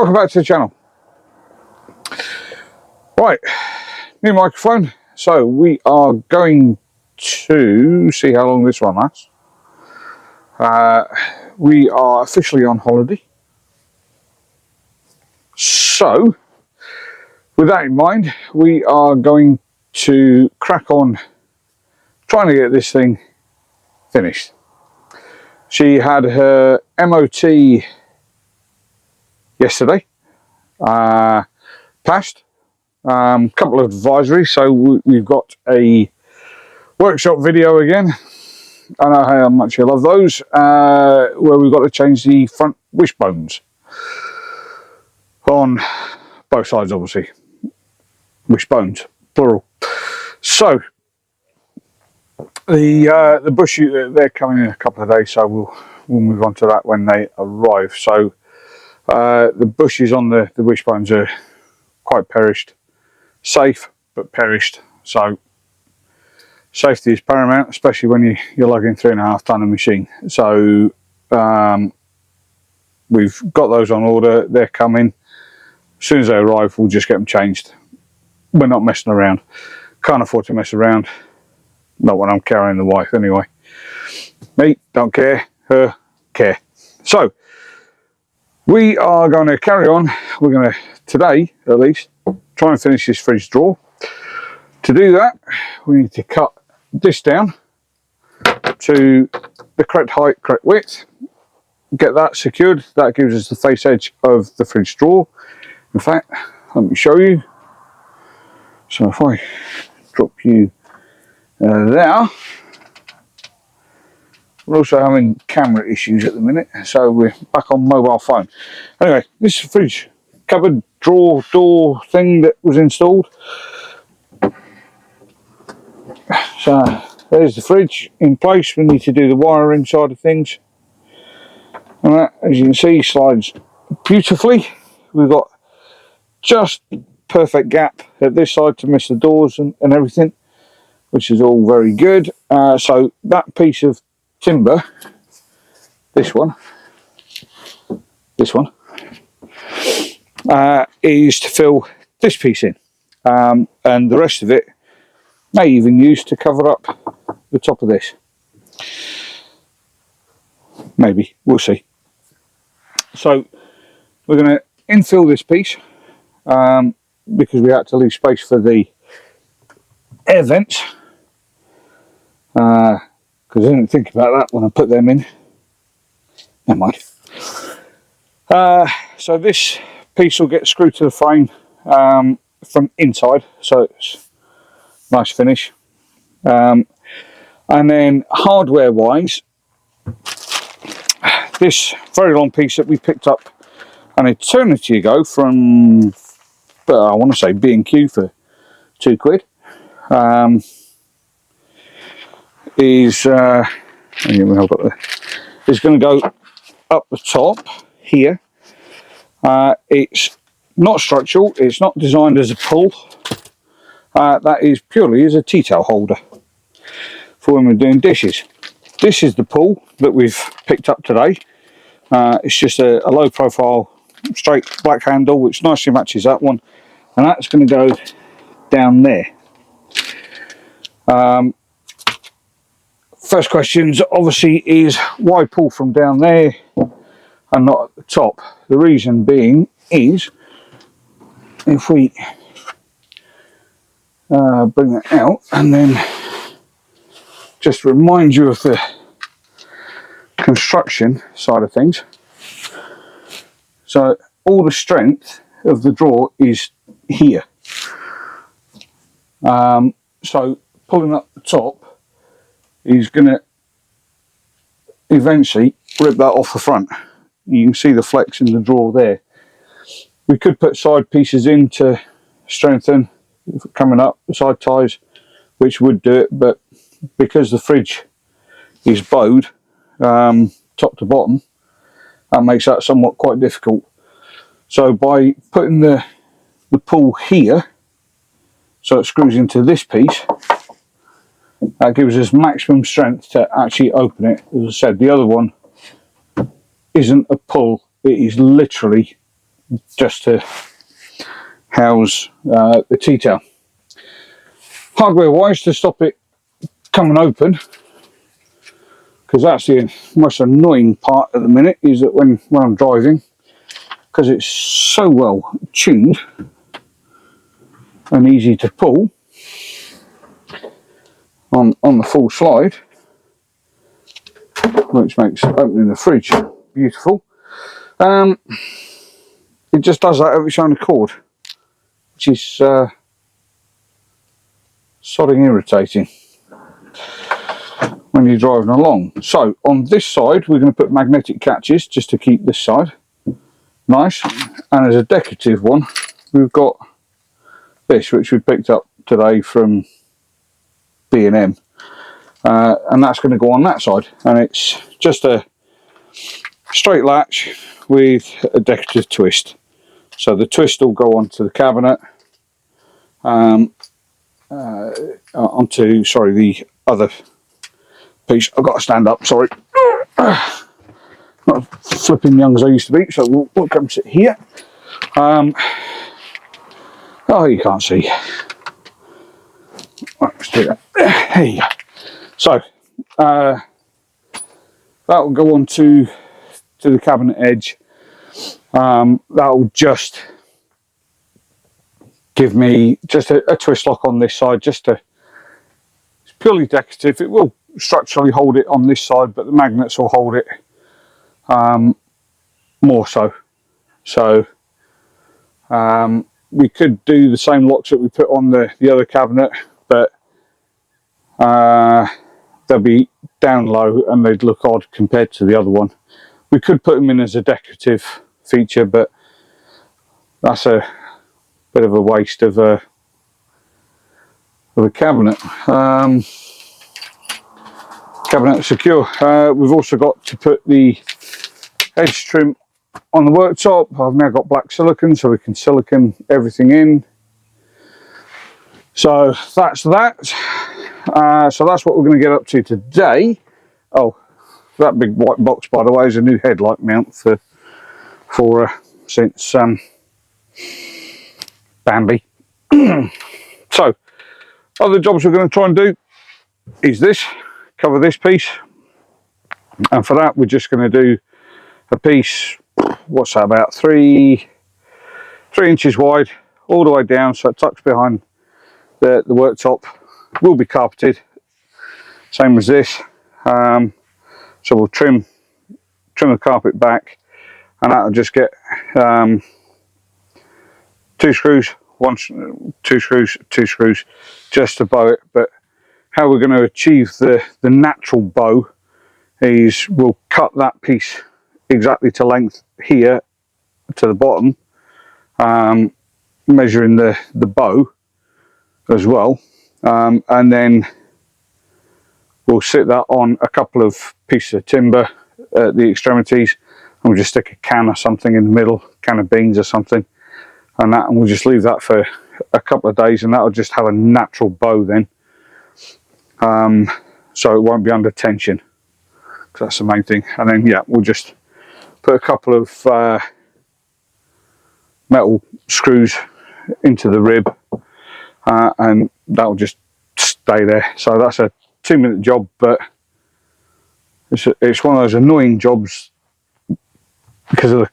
Welcome back to the channel. Right, new microphone. So we are going to see how long this one lasts. We are officially on holiday. So, with that in mind, we are going to crack on trying to get this thing finished. She had her MOT yesterday, passed. Couple of advisories, so we've got a workshop video again. I know how much you love those, where we've got to change the front wishbones on both sides, obviously. Wishbones, plural. So the bush, they're coming in a couple of days, so we'll move on to that when they arrive. So the bushes on the wishbones are quite perished. Safe but perished, so safety is paramount, especially when you're lugging 3.5 ton of machine. So we've got those on order, they're coming. As soon as they arrive, we'll just get them changed. We're not messing around, can't afford to mess around, not when I'm carrying the wife anyway. Me, don't care, her, care. So we are going to carry on. We're going to, today at least, try and finish this fridge drawer. To do that, we need to cut this down to the correct height, correct width, get that secured. That gives us the face edge of the fridge drawer. In fact, let me show you. So if I drop you there, we're also having camera issues at the minute, so we're back on mobile phone. Anyway, this is a fridge cupboard drawer door thing that was installed. So there's the fridge in place. We need to do the wiring side of things, and that, as you can see, slides beautifully. We've got just perfect gap at this side to miss the doors and everything, which is all very good. So that piece of timber, this one is to fill this piece in, and the rest of it may even use to cover up the top of this. Maybe, we'll see. So we're going to infill this piece, because we had to leave space for the air vents, because I didn't think about that when I put them in. Never mind. So this piece will get screwed to the frame from inside, so it's nice finish. And then hardware wise, this very long piece that we picked up an eternity ago from I want to say B&Q for £2 is it's going to go up the top here. It's not structural, it's not designed as a pull. That is purely as a tea towel holder for when we're doing dishes. This is the pull that we've picked up today. It's just a low profile straight black handle which nicely matches that one, and that's going to go down there. First questions obviously is why pull from down there and not at the top? The reason being is, if we bring that out and then just remind you of the construction side of things. So all the strength of the drawer is here. So pulling up the top is going to eventually rip that off the front. You can see the flex in the drawer there. We could put side pieces in to strengthen coming up, the side ties, which would do it, but because the fridge is bowed top to bottom, that makes that somewhat quite difficult. So by putting the pull here, so it screws into this piece, that gives us maximum strength to actually open it. As I said, the other one isn't a pull, it is literally just to house the tea towel. Hardware wise, to stop it coming open, because that's the most annoying part at the minute, is that when I'm driving, because it's so well tuned and easy to pull on the full slide, which makes opening the fridge beautiful. It just does that of its own accord, which is sodding irritating when you're driving along. So on this side we're going to put magnetic catches just to keep this side nice, and as a decorative one we've got this, which we picked up today from B&M, and that's going to go on that side, and it's just a straight latch with a decorative twist. So the twist will go onto the cabinet, onto, sorry, the other piece. I've got to stand up, sorry. Not flipping young as I used to be, so we'll come sit here. Oh, you can't see. Right, let's do that. There you go. So that will go on to the cabinet edge. That will just give me just a twist lock on this side, just to, it's purely decorative. It will structurally hold it on this side, but the magnets will hold it more so. So we could do the same locks that we put on the other cabinet, but they'll be down low and they'd look odd compared to the other one. We could put them in as a decorative feature, but that's a bit of a waste of a cabinet. Cabinet secure. We've also got to put the edge trim on the worktop. I've now got black silicone, so we can silicone everything in. So that's that. So that's what we're going to get up to today. Oh, that big white box, by the way, is a new headlight mount for since Bambi. So other jobs we're going to try and do is this, cover this piece, and for that we're just going to do a piece, what's that, about 3 inches wide all the way down, so it tucks behind the worktop. Will be carpeted, same as this. So we'll trim the carpet back, and that'll just get 2 screws, 2 screws, just to bow it. But how we're going to achieve the natural bow is we'll cut that piece exactly to length here to the bottom, measuring the bow as well, and then we'll sit that on a couple of pieces of timber at the extremities, and we'll just stick a can or something in the middle, can of beans or something, and we'll just leave that for a couple of days, and that'll just have a natural bow then, so it won't be under tension, because that's the main thing. And then yeah, we'll just put a couple of metal screws into the rib, and that'll just stay there. So that's a 2-minute job, but it's one of those annoying jobs because of the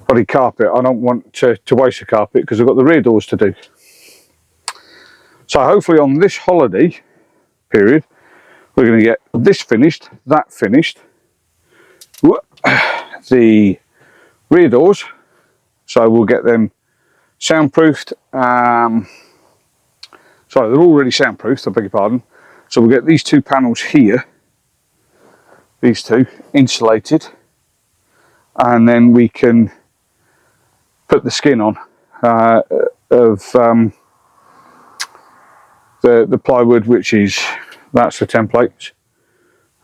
bloody carpet. I don't want to waste the carpet because I've got the rear doors to do. So hopefully on this holiday period we're going to get this finished, that finished, the rear doors, so we'll get them soundproofed. Sorry, they're already soundproofed, I beg your pardon. So we'll get these 2 panels here, these 2 insulated, and then we can put the skin on of the plywood, which is, that's the template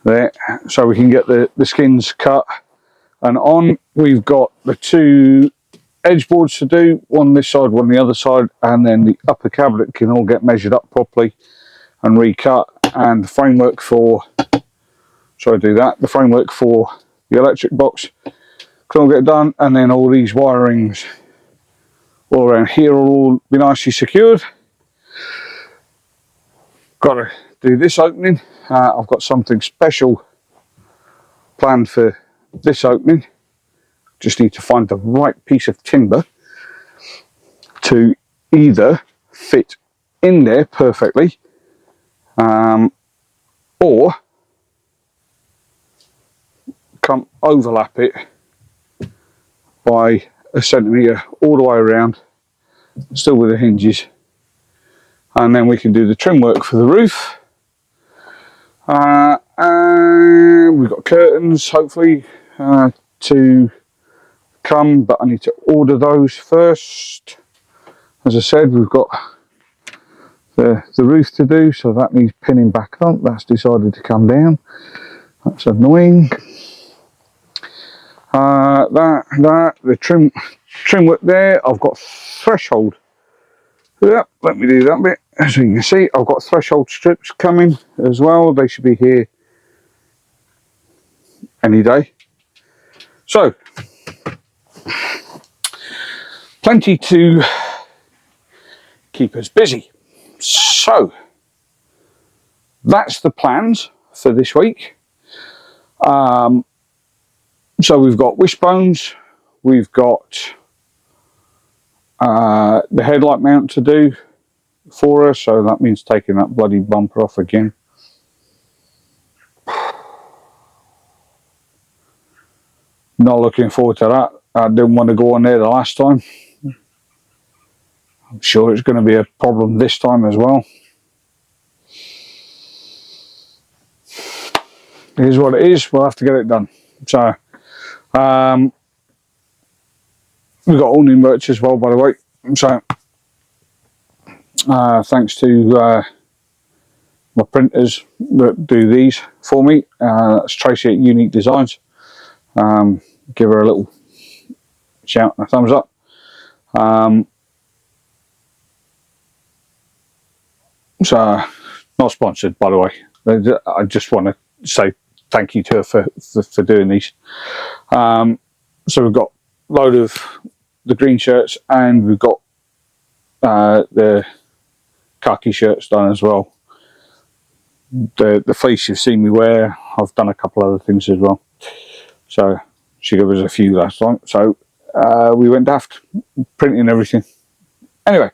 there, so we can get the skins cut and on. We've got the 2 edge boards to do, one this side, one the other side, and then the upper cabinet can all get measured up properly and recut, and the framework for, the framework for the electric box can all get done, and then all these wirings all around here will all be nicely secured. Got to do this opening. I've got something special planned for this opening. Just need to find the right piece of timber to either fit in there perfectly, or come overlap it by a centimetre all the way around, still with the hinges, and then we can do the trim work for the roof. And we've got curtains hopefully to come, but I need to order those first. As I said, we've got the roof to do, so that needs pinning back up. That's decided to come down. That's annoying. The trim work there. I've got threshold. Yep, let me do that bit. As you can see, I've got threshold strips coming as well. They should be here any day. So, plenty to keep us busy. So, that's the plans for this week. So we've got wishbones, we've got the headlight mount to do for us, so that means taking that bloody bumper off again. Not looking forward to that. I didn't want to go on there the last time. I'm sure it's going to be a problem this time as well. It is what it is. We'll have to get it done. So, we've got all new merch as well, by the way. So, thanks to my printers that do these for me. That's Tracy at Unique Designs. Give her a little shout and a thumbs up. So, not sponsored, by the way. I just want to say thank you to her for doing these. So we've got a load of the green shirts, and we've got the khaki shirts done as well. The fleece you've seen me wear, I've done a couple other things as well. So she gave us a few last time. So we went daft printing everything. Anyway,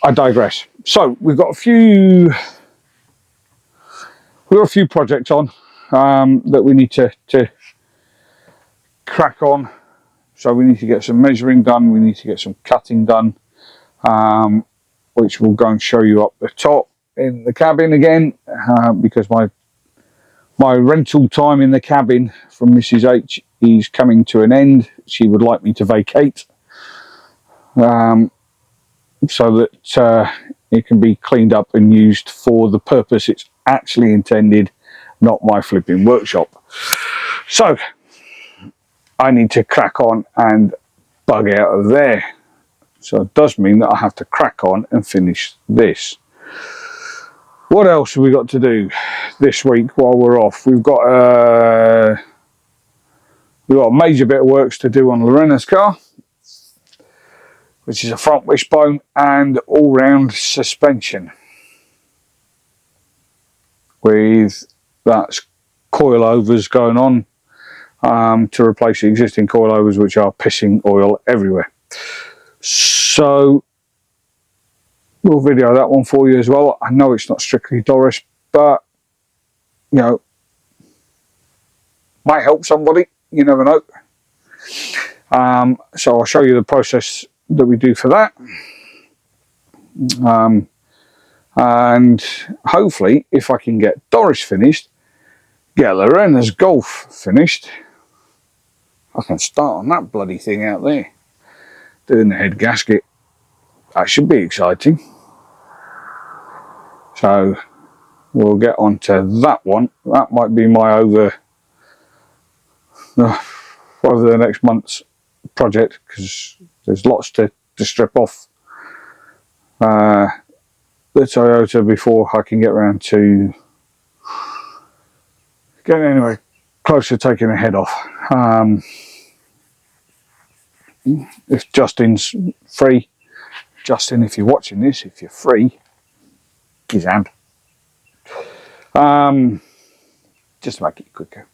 I digress. So we've got a few projects on that we need to crack on. So we need to get some measuring done, we need to get some cutting done, which we'll go and show you up the top in the cabin again, because my rental time in the cabin from Mrs. H is coming to an end. She would like me to vacate, so that it can be cleaned up and used for the purpose it's actually intended, not my flipping workshop. So I need to crack on and bug out of there. So it does mean that I have to crack on and finish this. What else have we got to do this week while we're off? We've got a major bit of works to do on Lorena's car, which is a front wishbone and all-round suspension, with that's coilovers going on to replace the existing coilovers, which are pissing oil everywhere. So we'll video that one for you as well. I know it's not strictly Doris, but you know, might help somebody, you never know. So I'll show you the process that we do for that, and hopefully if I can get Doris finished, get Lorena's Golf finished, I can start on that bloody thing out there, doing the head gasket. That should be exciting. So we'll get on to that one. That might be my over the next month's project, because there's lots to strip off the Toyota before I can get around to getting anywhere close to taking the head off. if Justin's free, Justin, if you're watching this, if you're free, give his hand. Just to make it quicker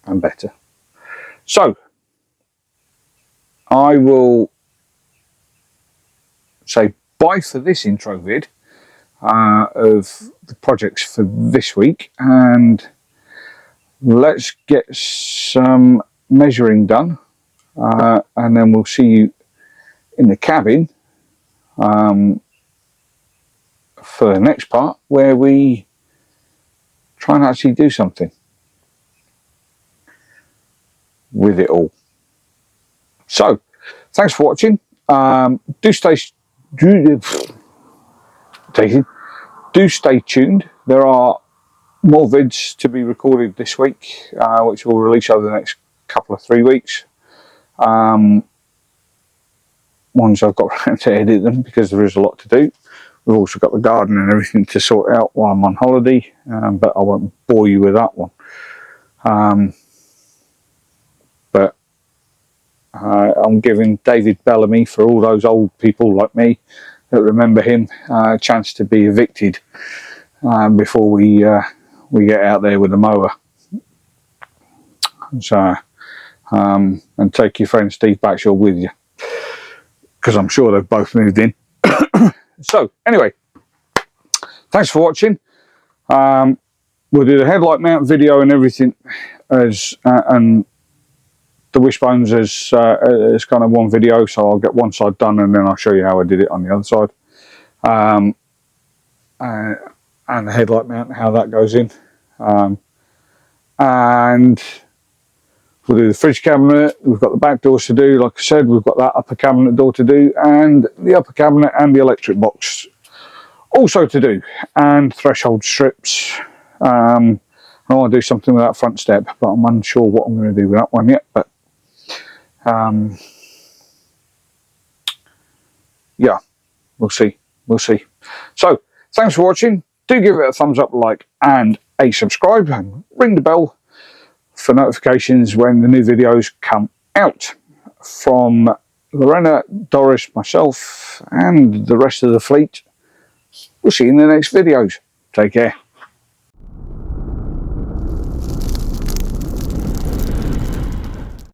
and better. So, I will say bye for this intro vid of the projects for this week, and let's get some measuring done, and then we'll see you in the cabin for the next part, where we try and actually do something with it all. So, thanks for watching. Do stay tuned. There are more vids to be recorded this week, which will release over the next couple of 3 weeks. Once I've got around to edit them, because there is a lot to do. We've also got the garden and everything to sort out while I'm on holiday, but I won't bore you with that one. But I'm giving David Bellamy, for all those old people like me that remember him, a chance to be evicted before we get out there with the mower. So, and take your friend Steve Backshaw with you, because I'm sure they've both moved in. So, anyway, thanks for watching. We'll do the headlight mount video and everything as and the wishbones as kind of one video, so I'll get one side done and then I'll show you how I did it on the other side. And the headlight mount, how that goes in. And we'll do the fridge cabinet. We've got the back doors to do, like I said. We've got that upper cabinet door to do, and the upper cabinet and the electric box also to do, and threshold strips. I want to do something with that front step, but I'm unsure what I'm going to do with that one yet. But yeah, we'll see. So, thanks for watching. Do give it a thumbs up, like, and a subscribe, and ring the bell for notifications when the new videos come out. From Lorena, Doris, myself, and the rest of the fleet, we'll see you in the next videos. Take care.